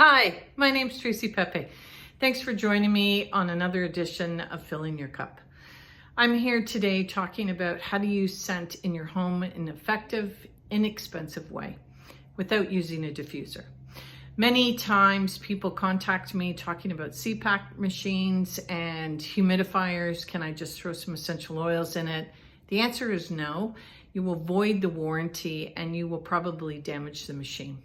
Hi, my name's Tracy Pepe. Thanks for joining me on another edition of Filling Your Cup. I'm here today talking about how to use scent in your home in an effective, inexpensive way without using a diffuser. Many times people contact me talking about CPAP machines and humidifiers. Can I just throw some essential oils in it? The answer is no. You will void the warranty and you will probably damage the machine.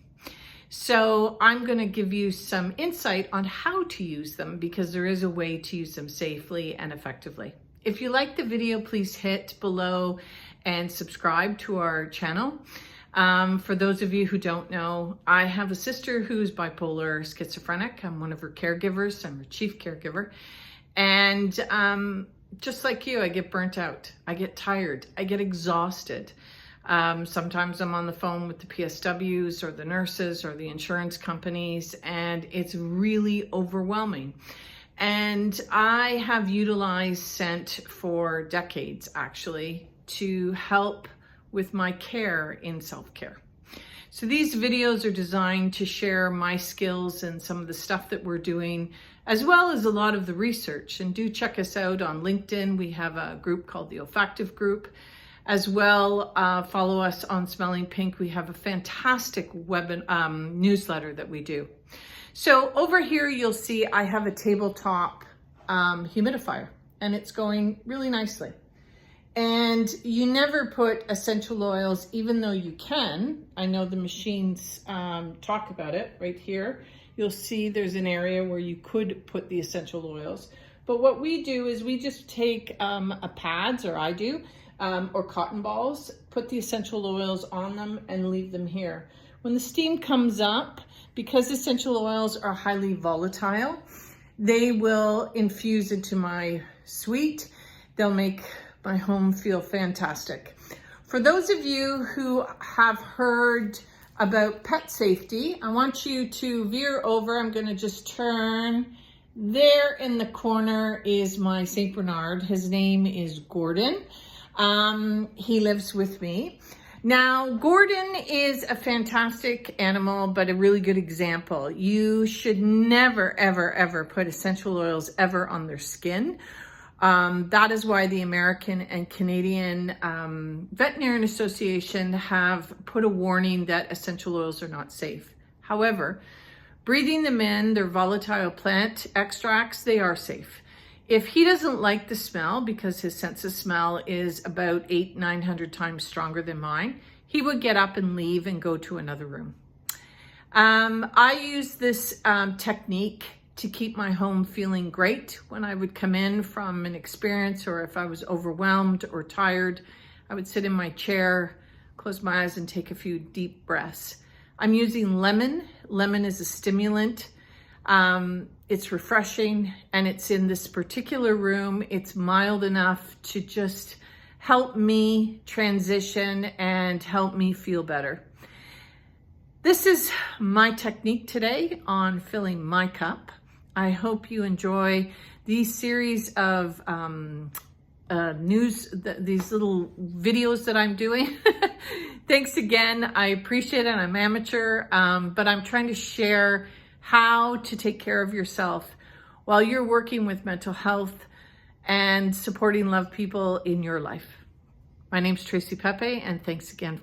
So I'm going to give you some insight on how to use them because there is a way to use them safely and effectively. If you like the video, please hit below and subscribe to our channel. For those of you who don't know, I have a sister who's bipolar schizophrenic. I'm one of her caregivers. I'm her chief caregiver. And just like you, I get burnt out. I get tired. I get exhausted. Sometimes I'm on the phone with the PSWs or the nurses or the insurance companies, and it's really overwhelming. And I have utilized scent for decades, actually, to help with my care in self-care. So these videos are designed to share my skills and some of the stuff that we're doing, as well as a lot of the research. And do check us out on LinkedIn. We have a group called the Olfactive Group. As well, follow us on Smelling Pink. We have a fantastic newsletter that we do. So over here, you'll see I have a tabletop humidifier, and it's going really nicely. And you never put essential oils, even though you can. I know the machines talk about it right here. You'll see there's an area where you could put the essential oils. But what we do is we just take a pads, or I do, or cotton balls, put the essential oils on them and leave them here. When the steam comes up, because essential oils are highly volatile, they will infuse into my suite. They'll make my home feel fantastic. For those of you who have heard about pet safety, I want you to veer over. I'm gonna just turn. There in the corner is my St. Bernard. His name is Gordon. He lives with me. Now, Gordon is a fantastic animal, but a really good example. You should never, ever, ever put essential oils ever on their skin. That is why the American and Canadian Veterinarian Association have put a warning that essential oils are not safe. However, breathing them in, their volatile plant extracts, they are safe. If he doesn't like the smell, because his sense of smell is about 800-900 times stronger than mine, he would get up and leave and go to another room. I use this technique to keep my home feeling great. When I would come in from an experience, or if I was overwhelmed or tired, I would sit in my chair, close my eyes and take a few deep breaths. I'm using lemon. Lemon is a stimulant. It's refreshing, and it's in this particular room. It's mild enough to just help me transition and help me feel better. This is my technique today on filling my cup. I hope you enjoy these series of these little videos that I'm doing. Thanks again. I appreciate it. I'm amateur, but I'm trying to share how to take care of yourself while you're working with mental health and supporting loved people in your life. My name's Tracy Pepe, and thanks again